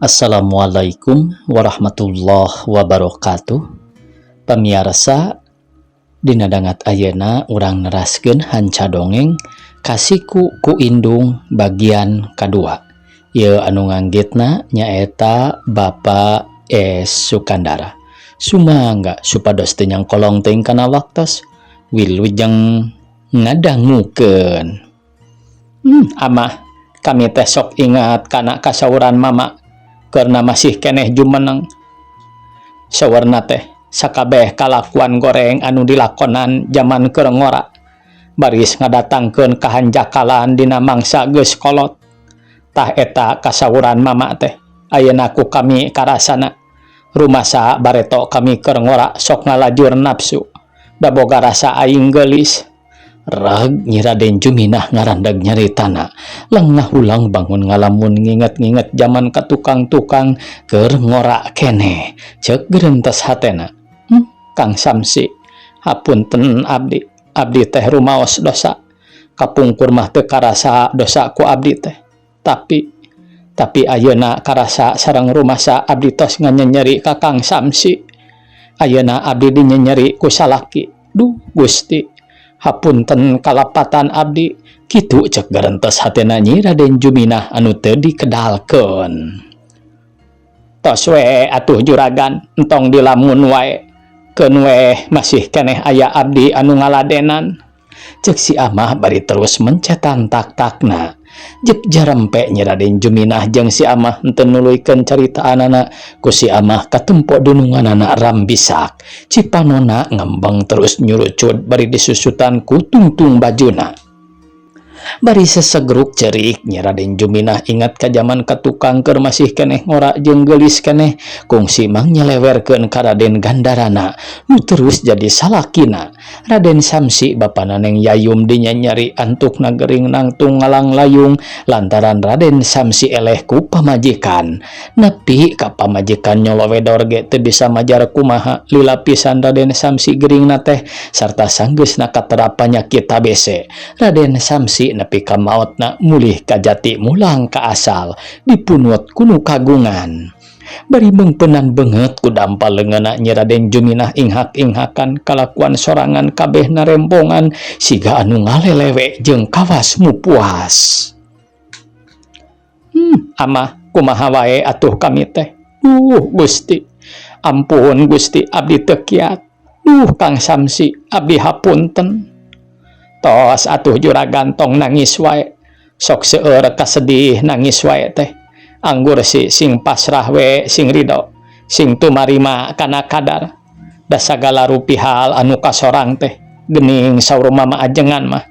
Assalamualaikum warahmatullahi wabarakatuh. Pamirsa, dina dangat ayeuna urang neraskeun hanca dongeng Kasihku ku Indung bagian kedua. Ieu anu nganggitna nyaeta Bapak S. Sukandara. Sumangga supados teu nyangkolong teuing kana waktos wilujeng ngadangukeun. Amah, kami teh sok ingat kana kasauran mama karena masih keneh jumeneng sawarna teh sakabeh kalakuan goreng anu dilakonan zaman keur ngora baris ngadatangkeun kahanjakalan dina mangsa geus kolot. Tah eta kasauran mama teh ayeuna ku kami karasana rumasa bareto kami keur ngora sok ngalajur nafsu da boga rasa aing geulis. Rag Nyi Raden Juminah ngarandag nyaritana lengah ulang bangun ngalamun nginget-nginget zaman ka tukang-tukang keur ngora keneh ceuk geurentes hatena. Kang Samsi, hapunten abdi teh rumaos dosa kapungkur mah teu karasa dosa ku abdi teh tapi ayeuna karasa sareng rumasa abdi tos nganyeri ka Kang Samsi. Ayeuna abdi dinyenyeri ku salaki. Duh Gusti, hapunten kalapatan abdi, kitu cek garentes hatena Nyi Raden Juminah anu teu dikedalkeun. Tos we atuh juragan, entong dilamun wae, keun we masih keneh aya abdi anu ngaladenan. Cek si Amah bari terus mencetan tak-takna. Jep jarempe Nyi Raden Juminah jeung si Amah henteu nuluykeun caritaanana ku si Amah katempo dununganana rambisak. Cipanona ngembeng terus nyurucut bari disusutan ku tungtung bajuna. Bari sesegruk cerik Nyi Raden Juminah ingat ka jaman ka tukang keur masih keneh ngora jeung geulis keneh kungsi mang nyelewerkeun ka Raden Gandarana nu terus jadi salakina. Raden Samsi bapana Neng Yayum dinyanyari antukna gering nangtung ngalang layung lantaran Raden Samsi eleh ku pamajikan. Nepi ka pamajikan nyolowedor ge teu bisa majar kumaha lila pisan Raden Samsi geringna teh sarta sanggeusna katerap panyakit TBC. Raden Samsi nepi ka maotna mulih ka jati mulang ka asal dipunut kuno kagungan. Bari beungpeunan beungeut ku dampal leungeunna Nyi Raden Juminah inghak-inghakan kalakuan sorangan kabeh narembongan siga anu ngalelewe jeung kawas mupuas. Amah, kumaha wae atuh kami teh. Gusti, ampun Gusti, abdi teu kiat. Kang Samsi, abdi hapunten. Tos atuh juragan tong nangis wae, sok seueur kasedih nangis wae teh. Anggur sing pasrah we sing ridho, sing tumarima kana kadar. Da sagala rupihal anu kasorang teh geuning saur mama ajengan mah.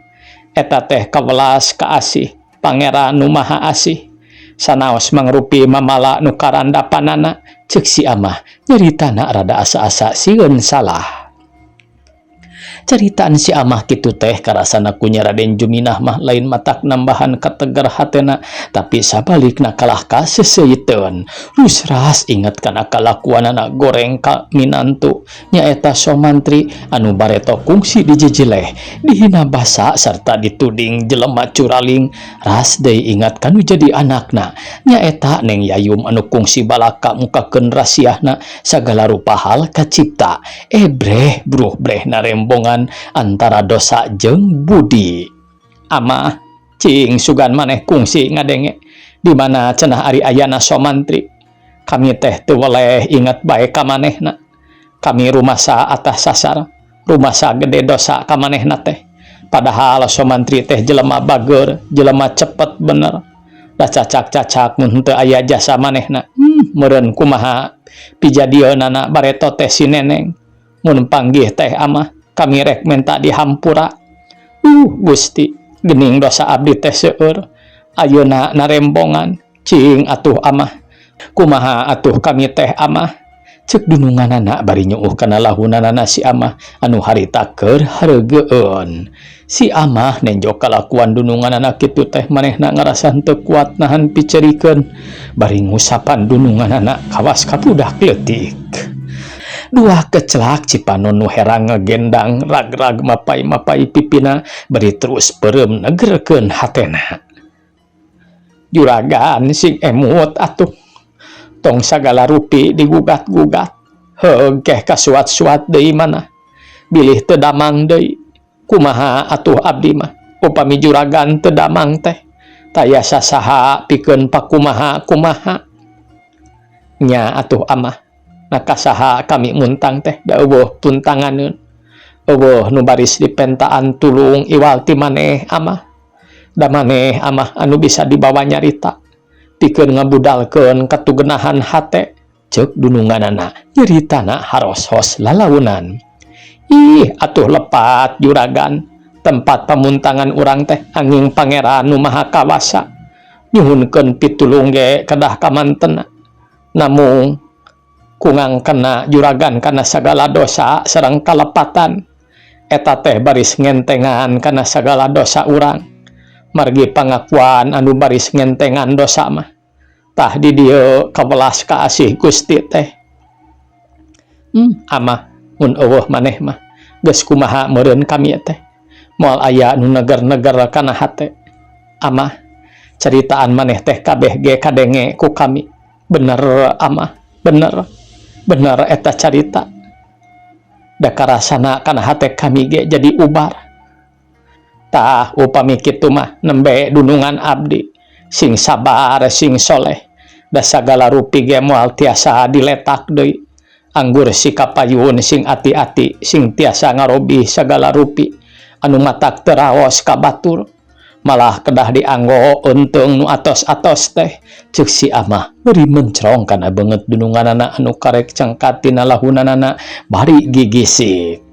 Eta teh kawelas kaasih Pangeran nu Maha Asih. Sanaos mangrupi mamala nu karandapanana ceuk si Amah nyaritana rada asa-asa sieun salah. Caritaan si Amah kitu teh karasana ku Nyi Raden Juminah mah lain matak nambahan kategar hatena tapi sabalikna kalah kaseseuiteun. Rusras inget kana kalakuanana goreng ka minantu nyaeta Somantri anu bareto kungsi dijejileh dihina basa sarta dituding jelema curaling. Ras deui ingat kanu jadi anakna nyaeta Neng Yayum anu kungsi balaka mukakeun rasiahna sagala rupa hal kacipta. Breh bruh breh narembongan antara dosa jeung budi. Amah, cing sugan maneh kungsi ngadenge di mana cenah ari ayana Somantri. Kami teh teu weleh inget bae ka manehna. Kami rumasa atas sasar, rumasa gede dosa ka manehna teh. Padahal Somantri teh jelema bageur, jelema cepet bener. Da cacak-cacak mun teu aya jasa manehna. Meureun kumaha pijadieunana bareto teh si Neneng. Mun panggih teh Amah, kami rek menta dihampura. Gusti, geuning dosa abdi teh seueur. Ayeuna narembongan, cing atuh Amah. Kumaha atuh kami teh Amah? Ceuk dununganana bari nyuuh kana lahunanana si Amah anu harita keur hareugeun. Si Amah nenjok kalakuan dununganana kitu teh manehna ngarasa teu kuat nahan picerikeun. Bari ngusapan dununganana kawas kapudak leutik. Dua kecelak Cipanon nu herang ngegendang rag-rag mapai-mapai pipina beri terus perem negerkeun hatena. Juragan sing emut atuh tong sagala rupi digugat-gugat. Heuh kasuat-suat deui mana. Bilih teu damang deui. Kumaha atuh abdi mah? Upami juragan teu damang teh, tayasa saha pikeun pakumaha-kumaha. Nya atuh amah, nakasaha kami muntang teh da eueuh tuntanganeun. Eueuh nu baris dipentaan tulung iwal ti maneh amah. Da maneh amah anu bisa dibawa nyarita pikeun ngabudalkeun katugenahan hate. Ceuk dununganana nyeritana haros-hos lalaunan. Ih atuh lepat juragan, tempat pamuntangan urang teh anging pangeran nu maha kawasa. Nyuhunkeun pitulung ge kedah kamantena. Namung kungangkena juragan kana sagala dosa sareng kalepatan. Eta teh baris ngentengan kana sagala dosa urang. Margi pangakuan anu baris ngentengan dosa mah. Tah di dieu kawelas kaasih Gusti teh. Amah mun eueuh maneh mah geus kumaha meureun kami teh. Moal aya nu neger-neger kana hate. Amah, caritaan maneh teh kabeh ge kadenge ku kami. Bener amah, bener eta carita. Da karasana kana hate kami ge jadi ubar. Tah upami kitu mah nembe dunungan abdi sing sabar sing soleh da sagala rupi ge moal tiasa diletak deui. Anggur sikapayun sing ati-ati sing tiasa ngarobi sagala rupi anu matak teu raos ka batur, malah kedah dianggo untung nu atos-atos teh. Ceuk si amah beri mencrong kana beungeut dununganana anu karek cengkat tina lahunanana bari gigisik.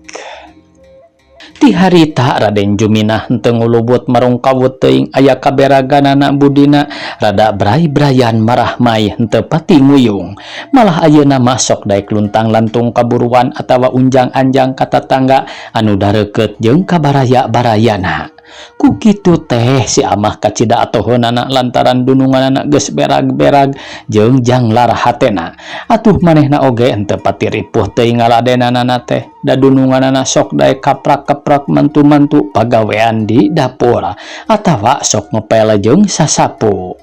Ti harita Raden Juminah henteu ngulubut marungkawut teuing aya kaberaganana budina rada brai-brayan marah mai henteu pati nguyung. Malah ayeuna masok daek luntang lantung kaburuan atawa unjang-anjang ka tetangga anu dareukeut jeung kabaraya-barayana. Ku kitu teh si amah kacida atoheunana lantaran dununganana geus berag-berag jeung janglar hatena. Atuh manehna oge henteu pati ripuh teuing ngaladenanana teh. Da dununganana sok daek kaprak-kaprak mantu-mantu pagawean di dapur atawa sok ngepele jeung sasapu.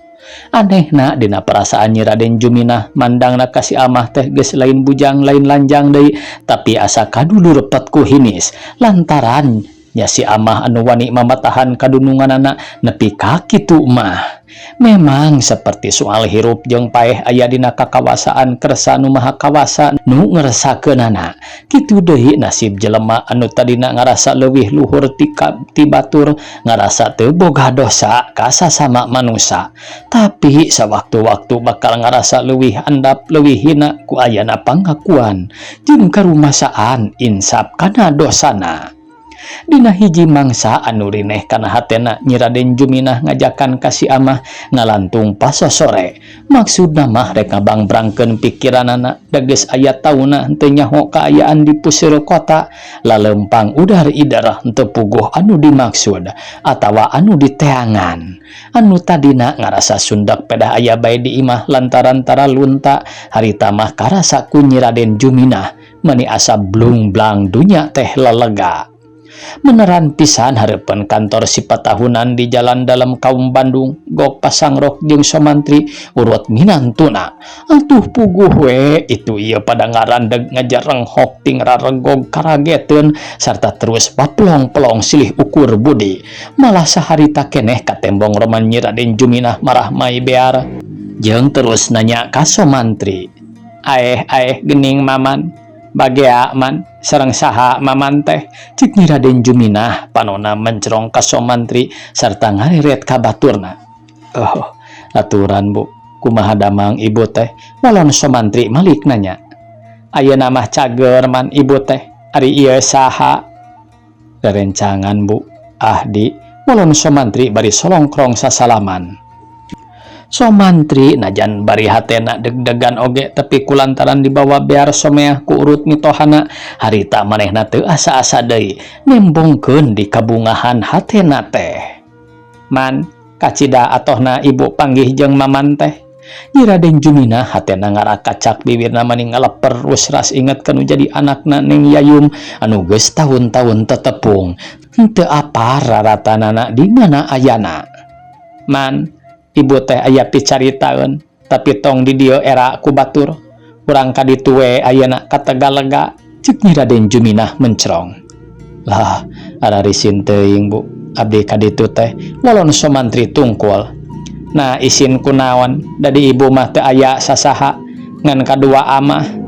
Anehna dina perasaan Nyi Raden Juminah mandangna ka si amah teh geus lain bujang lain lanjang deui, tapi asa kadulur repet ku hinis lantaran nya si amah anu wani mamatahan kadununganana nepi ka kitu mah. Memang seperti soal hirup jeung paeh aya dina kakawasaan kersa nu maha kawasa nu ngerasakeunana. Kitu deui nasib jelema anu tadina ngarasa leuwih luhur ti batur, ngarasa teu boga dosa ka sasama manusa, tapi sawaktu-waktu bakal ngarasa leuwih andap leuwih hina ku ayana pangakuan jeung karumasaan insap kana dosana. Dina hiji mangsa anu rineh kana hatena Nyi Raden Juminah ngajakan ka si amah ngalantung pasosore. Maksudna mah rek ngabangbrangkeun pikiranana da geus aya tauna henteu nyaho kaayaan di puseur kota, lalempang udar idarah henteu puguh anu dimaksud atawa anu diteangan. Anu tadina ngarasa sundak pedah aya bae di imah lantaran tara lunta, harita mah karasa ku Nyi Raden Juminah meni asa blung-blang dunya teh lelega. Meneran pisan hareupeun kantor sipatahunan di jalan dalam kaum Bandung gok pasangrok jeung somantri urut minantuna. Atuh puguh we itu ieu pada ngarandeg ngajarenghok ting raregog karageteun sarta terus paplong-pelong silih ukur budi. Malah saharita keneh ka tembong roman Nyi Raden Juminah marah mai bear jeung terus nanya ka somantri, "Aeh geuning maman, bagea man sareng saha maman teh?" Cik Nyi Raden Juminah panona mencrong ka somantri sarta ngareret ka baturna, "Oh, aturan Bu, kumaha damang ibu teh?" Walon somantri malik nanya, "Ayeuna mah cager man ibu teh, ari ieu saha?" "Rerencangan Bu, Ahdi." Walon somantri bari solongkrong sasalaman. Somantri najan bari hatena deg-degan oge tapi kulantaran dibawa bear someah ku urut mitohana, harita manehna teu asa-asa deui nembongkeun di kabungahan hatena teh. "Man, kacida atohna ibu panggih jeung maman teh?" Nyi Raden Juminah hatena ngarakacak bibirna mani ngaleper usras inget kanu jadi anakna Neng Yayum anu geus tahun-tahun tetepung. Henteu apa raratanana di mana ayana. "Man, ibu teh aya picaritaeun tapi tong di dieu era ku batur urang ka ditu we ayeuna Katagallega, ceuk Nyi Raden Juminah mencerong. Lah ararisin teuing Bu, abdi ka ditu teh walon somantri tungkul. Nah isin kunaon dadi ibu mah teu aya sasaha ngan kadua amah.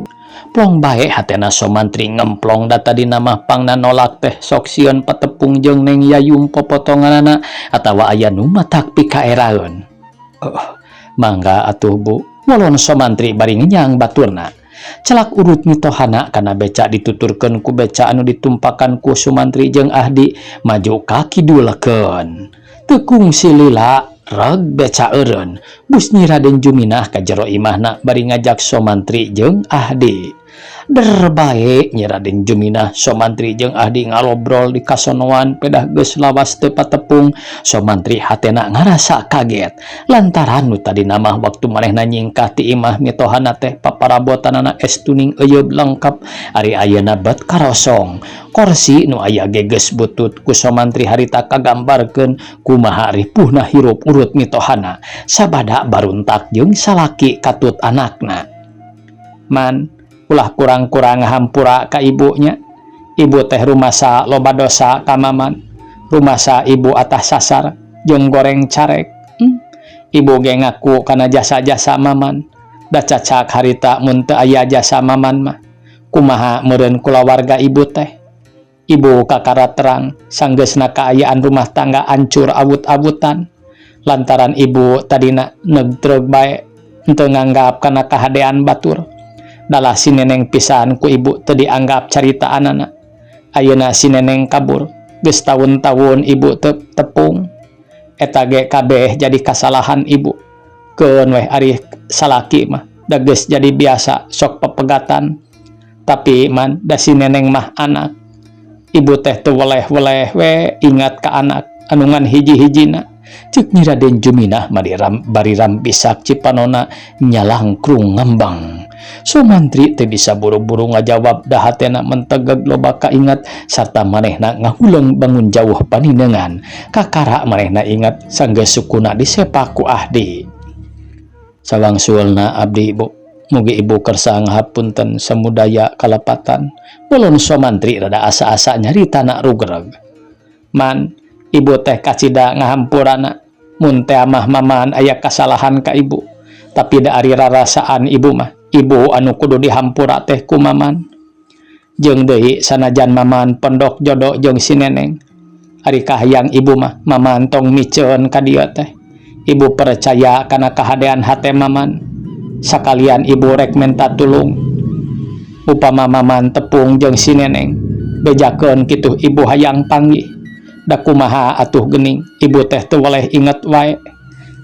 Plong bae hatena somantri ngemplong da tadi nama pangna nolak teh sok sieun patepung jeung Neng Yayung popotonganana atawa aya nu matak pikaeraeun. Mangga atuh Bu, walon somantri bari ngenyang baturna. Celak urut mitohana kana beca dituturkeun ku beca anu ditumpakan ku Sumantri jeung Ahdi maju ka kidulkeun. Teu kungsi lila reg beca eureun bus Nyi Raden Juminah ka jero imahna bari ngajak Somantri jeung Ahdi. Der bae Nyi Raden Juminah Somantri jeung Ahdi ngalobrol di kasonoan pedah geus lawas teu patepung. Somantri hatena ngarasa kaget lantaran nu tadi nama waktu manehna nyingkah ti imah mitohana teh paparabotanana estuning euyeup lengkap ari ayeuna bet karosong. Korsi nu aya geges butut ku Somantri harita kagambarkeun kumaha ripuhna hirup urut mitohana sabada baruntak jeung salaki katut anakna. Man ulah kurang-kurang hampura ka ibunya. Ibu teh rumasa loba dosa ka maman, rumasa ibu atas sasar jeung goreng carek. Ibu ge ngaku kana jasa-jasa maman, da cacak harita mun teu aya jasa maman mah kumaha meureun kulawarga ibu teh. Ibu kakarat terang sanggeusna kaayaan rumah tangga ancur awut-awutan lantaran ibu tadina negdreug bae henteu nganggap kana kahadean batur. Dalah si neneng pisan ku ibu teu dianggap caritaanana. Ayeuna si neneng kabur geus taun-taun ibu teu tepung. Eta ge kabeh jadi kasalahan ibu. Keun weh ari salaki mah da geus jadi biasa sok pepegatan. Tapi man da si neneng mah anak. Ibu teh teu weleh-weleh we ingat ka anak anu ngan hiji-hijina. Ceuk Nyi Raden Juminah bari rampisak cipanona nyalangkrung ngembang. Somantri teu bisa buru-buru ngajawab da hatena mentegeg loba kaingat sarta manehna ngahuleung bangun jauh paninengan. Kakara manehna ingat sanggeus sukuna disepak ku Ahdi. Sawangsulna abdi Bu, mugi ibu kersa ngahapunten samudaya kalepatan. Ulun Somantri rada asa-asa nyaritana rugreg. Man ibu teh kacida ngahampurana mun teh amah maman aya kasalahan ka ibu, tapi da ari rarasaan ibu mah ibu anu kudu dihampura teh ku maman. Jeung deui sanajan maman pondok jodoh jeung si neneng, ari kahayang ibu mah maman tong miceun ka dieu teh. Ibu percaya kana kahadean hate maman, sakalian ibu rek menta tulung. Upama maman tepung jeung si neneng, bejakeun kitu ibu hayang panggih. Da kumaha atuh geuning ibu teh teu weleh inget wae.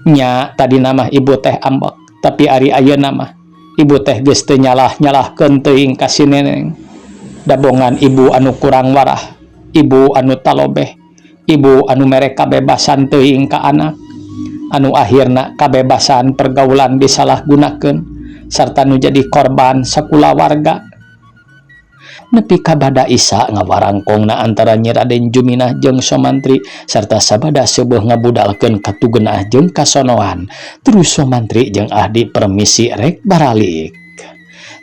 Nya tadi nama ibu teh ambek, tapi ari ayeuna mah ibu teh geus teu nyalah-nyalahkeun teuing ka si neneng. Dabongan ibu anu kurang warah, ibu anu talobeh, ibu anu mere kabebasan teuing ka anak, anu akhirna kabebasan pergaulan disalahgunakeun sarta nu jadi korban sakulawarga. Nepi ka bada isa ngawarangkongna antara Nyi Raden Juminah jeung Somantri sarta sabada seueuh ngabudalkeun katugeunah jeung kasonoan. Terus Somantri jeung Ahdi permisi rek baralik.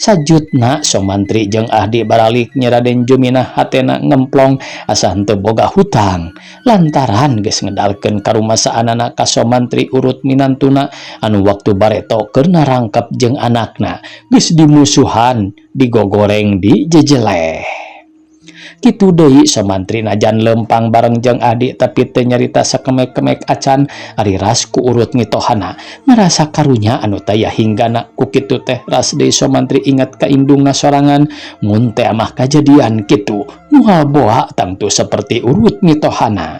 Sajutna Somantri jeung Ahdi baralik, Nyi Raden Juminah hatena ngemplong asa henteu boga hutang lantaran geus ngedalkeun karumasaanana ka Somantri urut minantuna anu waktu bareto keur narangkep jeung anakna geus dimusuhan digogoreng di jejeleh. Kitu deui Somantri najan lempang bareng jeung Ahdi tapi teu nyarita sakemek-kemek acan ari ras ku urut ngitohana ngarasa karunya anu taya hinggana. Ku kitu teh ras deui Somantri ingat ka indungna sorangan mun teh amah kajadian kitu moal boa tangtu saperti urut ngitohana.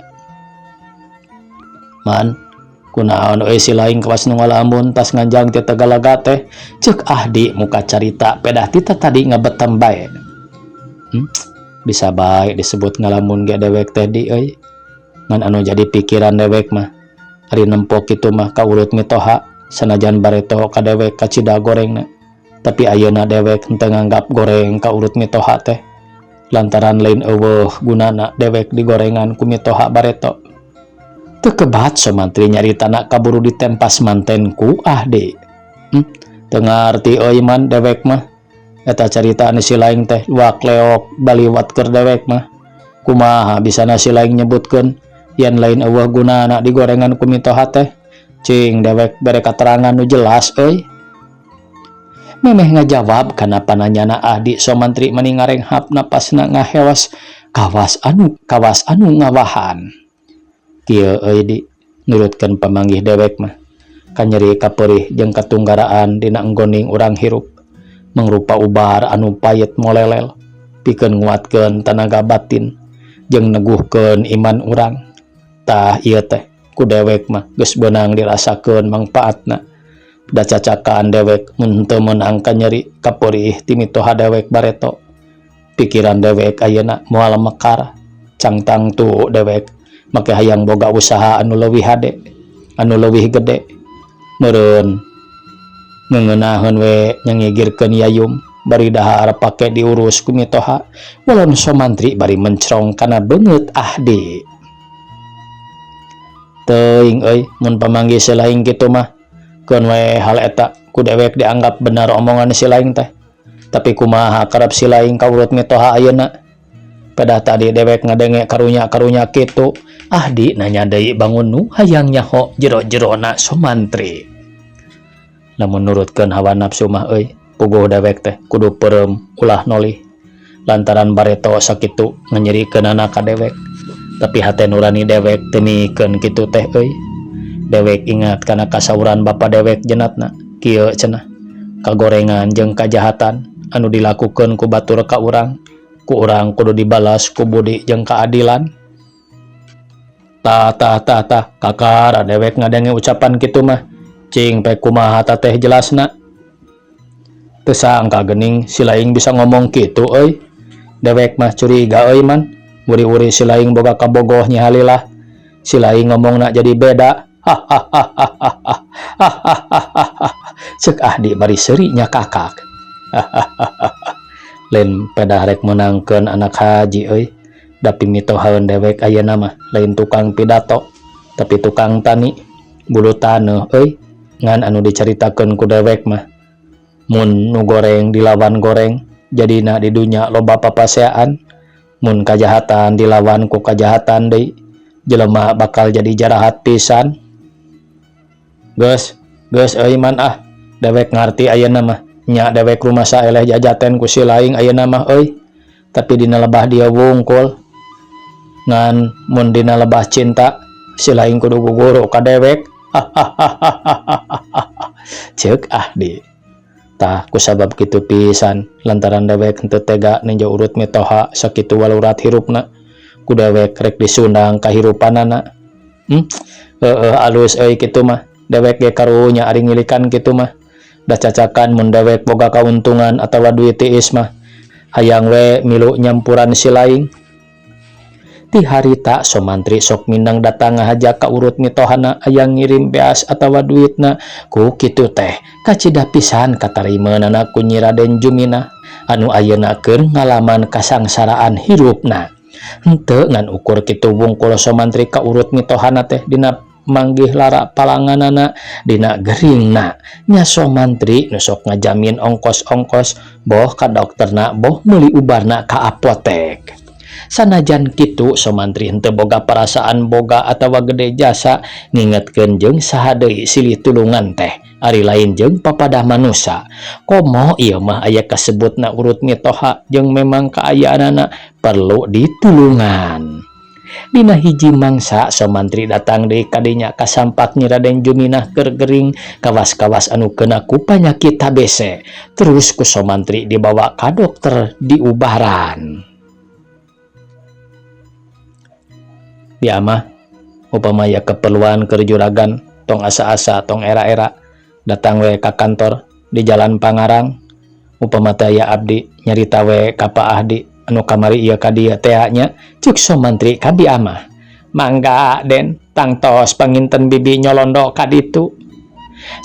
Man kunaon euy si laing kawas nu ngalamun tas nganjang ti Tagalaga teh, ceuk Ahdi muka carita pedah ti tadi ngabetem bae. Bisa baik disebut ngalamun ge dewek teh di euy. Ngan anu jadi pikiran dewek mah ari nempo kitu mah ka urut mitoha sanajan bareto ka dewek kacida gorengna. Tapi ayeuna dewek henteu nganggap goreng ka urut mitoha teh lantaran lain eueuh gunana dewek digorengan ku mitoha bareto. Teu kebat Somantri nyaritana kaburu ditempas manten ku Ahdi. Teu ngarti euy man dewek mah. Eta carita anu si laing teh luak leok baliwat keur dewek mah. Kumaha bisana si laing nyebutkeun yen lain eueuh gunana digorengan ku mitoha teh. Cing dewek bere katerangan nu jelas euy. Memeh ngajawab kana pananyana Ahdi Somantri meni ngarenghap napasna ngahewas kawas anu ngawahan. Kieu euy di nurutkeun pamanggih dewek mah. Kanyeri kapeurih jeung katunggaraan dina enggoning urang hirup mangrupa ubar anu payet molelel pikeun nguatkeun tenaga batin jeung neguhkeun iman urang. Tah ieu teh ku dewek mah geus beunang dirasakeun mangpaatna. Da cacakaan dewek mun teu meunang kanyeri kapeurih ti mitoha dewek bareto. Pikiran dewek ayeuna moal mekar cangtang tu dewek make hayang boga usaha anu leuwih hade, anu leuwih gede. Meureun ngeuneunaheun we nyangigirkeun yayum bari dahar pake diurus ku mitoha. Walon Somantri bari mencrong kana beungeut Ahdi. Teuing euy mun pamanggih si laing kitu mah keun we hal eta ku dewek dianggap benar omongan si laing teh. Tapi kumaha karep si laing kaurut mitoha ayeuna. Pedah tadi dewek ngadenge karunya-karunya kitu, Ahdi nanya deui bangun nu hayang nyaho jero-jerona Somantri. Lamun nurutkeun hawa nafsu mah euy, puguh dewek teh kudu peureum ulah nolih. Lantaran bareto sakitu nganyerikeunana ka dewek. Tapi hate nurani dewek teu mikeun kitu teh euy. Dewek ingat kana kasauran bapa dewek jenatna. Kieu cenah, kagorengan jeung kajahatan anu dilakukeun ku batur ka urang, ku urang kudu dibalas ku budi jeung kaadilan. Tah kakara dewek ngadenge ucapan kitu mah. Cing pe kumaha teh jelasna. Teu sangka geuning si laing bisa ngomong kitu euy. Dewek mah curiga euy man. Wuri-wuri si laing boga kabogoh nya halilah. Si laing ngomongna jadi beda. Ceuk Ahdi bari seuri nya kakak. Lain pedah rek menangkeun anak haji euy. Da pimitohaeun dewek ayeuna mah lain tukang pidato tapi tukang tani. Bulu taneuh euy. Ngan anu dicaritakeun ku dewek mah mun nu goreng dilawan goreng jadina di dunya loba papaseaan. Mun kajahatan dilawan ku kajahatan deui jelema bakal jadi jarahat pisan. Geus euy man ah dewek ngarti ayeuna mah nya dewek rumasa eleh jajaten ku si laing ayeuna mah euy. Tapi dina lebah dia wungkul ngan mun dina lebah cinta si laing kudu guguru ka dewek. Ceuk Ahdi. Tah kusabab kitu pisan lantaran dewek henteu tega ninja urut mitoha sakitu walurat hirupna ku dewek rek disundang kahirupanana. Alus euy kitu mah dewek ge karunya ari ngilikan kitu mah. Da cacakan mun dewek boga kauntungan atawa duit tiis mah hayang we milu nyampuran si laing. Ti harita Somantri sok mindang datang ngahaja ka urut mitohana hayang ngirim beas atawa duitna. Ku kitu teh kacida pisan katarimeunana ku Nyi Raden Jumina anu ayeuna keur ngalaman kasangsaraan hirupna. Henteu ngan ukur kitu wungkul Somantri ka urut mitohana teh dina manggih lara palanganana dina geringna. Nya Somantri nu sok ngajamin ongkos-ongkos boh ka dokterna boh meuli ubarna ka apotek. Sanajan kitu Somantri henteu boga perasaan boga atawa gede jasa ngingetkeun jeung saha deui silih tulungan teh ari lain jeung papadah manusia. Komo ieu mah aya kasebutna urut mitoha jeung memang kaayaanana perlu ditulungan. Dina hiji mangsa Somantri datang deui ka dinya kasampak Nyi Raden Juminah keur gering kawas-kawas anu keuna ku panyakit TBC. Terus ku Somantri dibawa ka dokter di Ubaran. Biar mah upamaya keperluan keur juragan tong asa-asa tong era-era datang we ka kantor di Jalan Pangarang. Upama teh aya abdi nyarita we ka Pak Ahdi anu kamari ieu ka dieu teh nya ceuk Somantri ka bieu mah. Mangga Den, tangtos panginten bibi nyolondo ka ditu.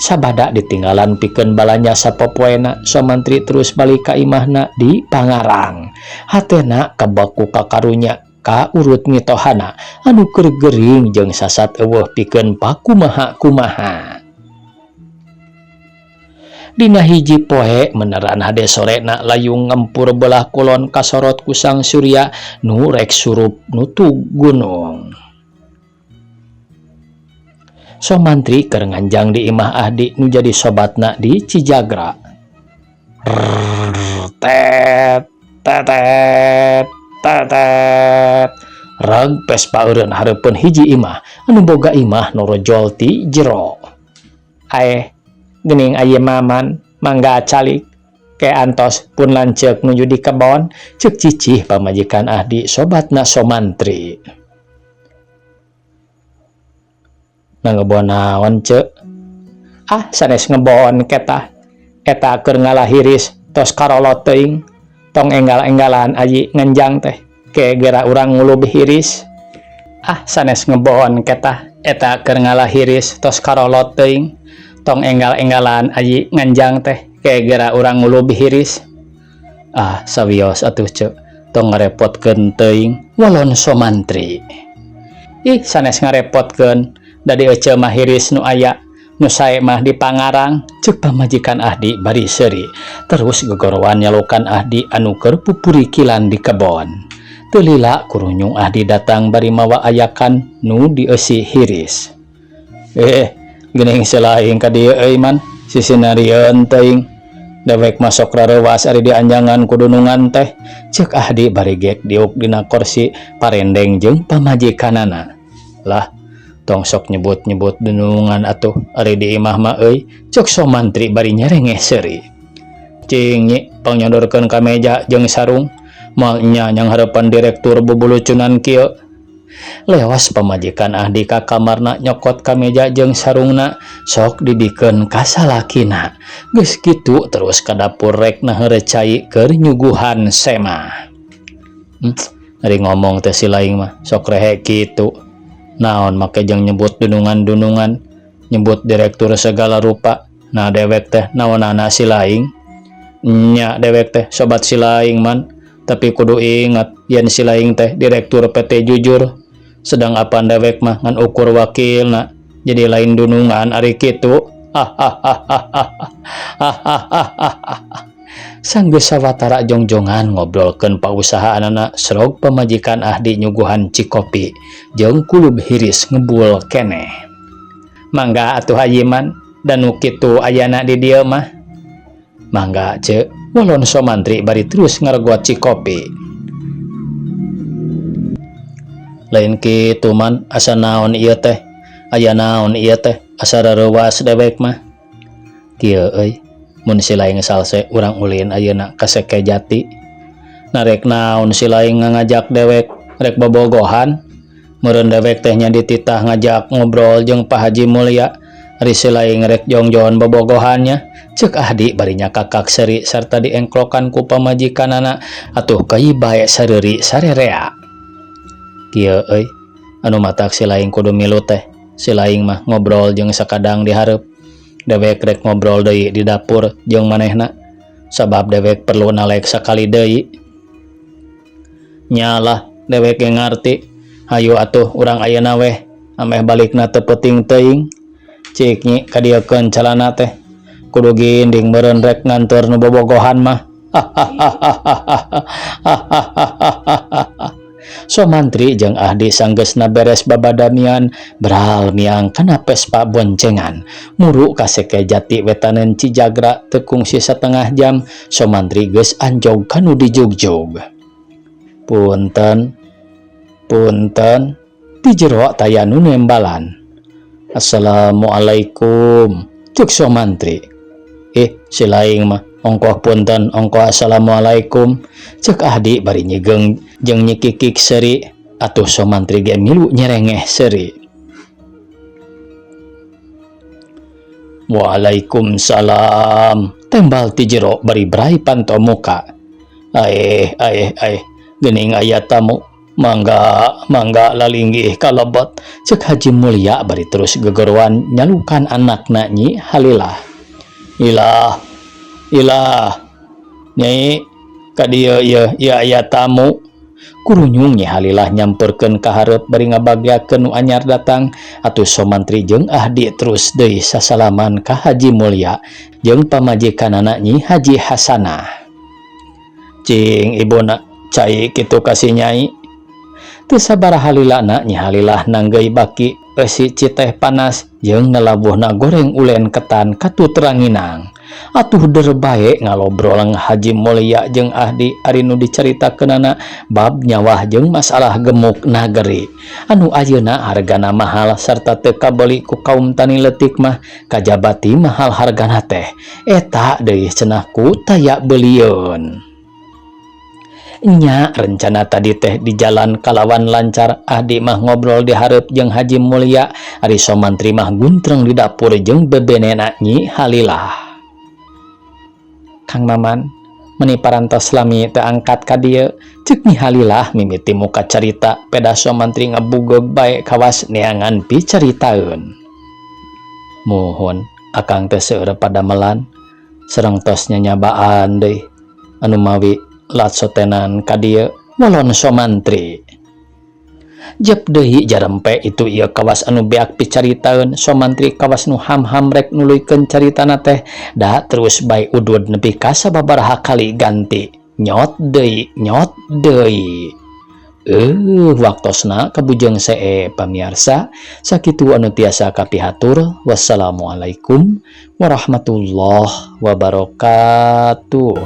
Sabada ditinggalan pikeun balanya sapopoena Somantri terus balik ka imahna di Pangarang. Hatena kabaku ka karunya ka urut mitohana anu keur gering jeung sasat eueuh pikeun pakumaha-kumaha. Dina hiji poe meneran hade sorena layung ngempur belah kulon kasorot kusang surya nu rek surup nutu gunung. Somantri keur nganjang di imah Ahdi nu jadi sobatna di Cijagra. Tet tetet tetet rag pes paureun hareupeun hiji imah anu boga imah nu rojol ti jero. Aeh geuning aya maman mangga calik ke antos pun lanceuk nuju di kebon ceuk cicih pamajikan Ahdi sobatna Somantri. Ngebon naon ceuk? Ah sanes ngebon ketah eta keur ngalahiris tos karolot teuing tong enggal-enggalan aji ngenjang teh ke gera urang ngulub hiris. Ah sanes ngebon ketah eta keur ngalahiris tos karolot teuing tong enggal-enggalan aji ngenjang teh ke gera urang ngulub hiris. Ah sawios atuh ceuk tong ngarepotkeun teuing walon Somantri. Ih sanes ngarepotkeun da dieu mah hiris nu aya nu sae mah di Pangarang ceuk pamajikan Ahdi bari seuri terus gegorowan nyalokan Ahdi anu keur pupurikilan di kebon. Teu lila kurunyung Ahdi datang bari mawa ayakan nu dieusi hiris. Geuning selaing ka dieu euy man sisinarieun teuing dewek masok rarewas ari di anjangan kudunungan teh ceuk Ahdi bari gek diuk dina kursi parendeng jeung pamajikanana. Lah tong sok nyebut-nyebut dunungan atuh ari di imah mah euy ceuk Somantri bari nyerengeh seuri. Cing nyi pangnyodorkeun ka meja jeung sarung moal nya nyang hareupan direktur bubulucunan kieu. Lewas pamajikan Ahdi ka kamarna nyokot ka meja jeung sarungna sok didikeun ka salakina. Geus kitu terus ka dapur rek naheureuh cai keur nyuguhan sema. Ari ngomong teh si laing mah sok rehe kitu. Naon make jeung nyebut dunungan-dunungan, nyebut direktur segala rupa. Nah dewek teh naonana si laing? Nya dewek teh sobat si laing man, tapi kudu ingat yen si laing teh direktur PT Jujur. Sedang apan dewek mah ngan ukur wakilna. Jadi lain dunungan ari kitu. Sanggeus sawatara jongjongan ngobrolkeun pausahaanana srog pamajikan Ahdi nyuguhan cikopi jeung kulub hiris ngebul keneh. Mangga atuh hayiman dan nu kitu ayana di dieu mah. Mangga ceuk walon Somantri bari terus ngaregot cikopi. Lain kitu man asa naon ieu teh? Aya naon ieu teh? Asa rareuwas dewek mah. Kieu euy mun si laing salse urang ulin ayeuna ka Seke Jati. Narek naon si laing ngajak dewek rek bobogohan. Meureun dewek teh nya dititah ngajak ngobrol jeung Pak Haji Mulya. Ari si laing rek jongjoan bobogohannya ceuk Ahdi bari nya kakak seuri sarta diengklokan ku pamajikanana atuh kei bae sareuri sarerea. Kieu euy anu matak si laing kudu milu teh. Si laing mah ngobrol jeung sakadang di hareup. Dewek rek ngobrol deui di dapur jeung manehna sabab dewek perlu nalek sakali deui. Nyalah dewek ge ngarti hayu atuh urang ayeuna weh ameh balikna teu peuting teuing. Cik nyi kadiekeun calana teh kudu ginding meureun rek nganteur nu bobogohan mah. Somantri jeung Ahdi sanggeusna beres babadamian beral miang kana pespa boncengan muru ka Seke Jati wetaneun Cijagra teu kungsi satengah jam. Somantri geus anjog kanu dijugjug. Punten di jero taya nu nembalan. Assalamualaikum ceuk Somantri. Si laing mah ongkoh punten ongkoh assalamualaikum ceuk Ahdi bari nyigeng jeung nyikikik seuri atuh Somantri ge milu nyerengeh seuri. Waalaikumsalam tembal ti jero bari brai panto muka. Geuning aya tamu mangga lalinggih kalebet ceuk Haji Mulya bari terus gegorowan nyalukan anakna Nyi Halilah. Ilah Nyai ka dieu ieu aya tamu kurunyungnya halilah nyamperkeun ka hareup bari ngabagiakeun nu anyar datang atuh somantri jeung ahdi terus deui sasalaman ka Haji Mulya jeung pamajikanana Nyi Haji Hasanah. Cing ibuna cai kitu kasih Nyai. Teu sabaraha halilana Nyi Halilah nanggeui baki resi citeh panas jeung ngalabuhna goreng ulen ketan katu teranginang. Atuh deur bae ngalobrol Haji Mulya jeung ahdi ari nu dicaritakeunana bab nyawah jeung masalah gemuk nageri anu ayeuna hargana mahal sarta teu kabeli ku kaum tani leutik mah kajabati mahal hargana teh eta deui cenahku taya beulieun. Nya rencana tadi teh di jalan kalawan lancar ahdi mah ngobrol di hareup jeung Haji Mulya ari somantri mah guntreng di dapur jeung bebenena Nyi Halilah. Kang Maman, meni parantos lami teu angkat ka dieu, ceuk Nyi Halilah mimiti muka carita peda somantri ngabugog bae kawas neangan picaritaeun. Muhun akang teh seueur padamelan sareng tos nyanyabaan deui anu mawi lat sotenan ka dieu walon somantri. Jep deui jarempe itu ieu kawas anu beak picaritaeun somantri kawas nu ham-ham rek nuluykeun caritana teh da terus bae udud nepi ka sababaraha kali ganti nyot deui. Waktosna kabujeng see pamiarsa sakitu anu tiasa kapihatur. Wassalamualaikum warahmatullahi wabarakatuh.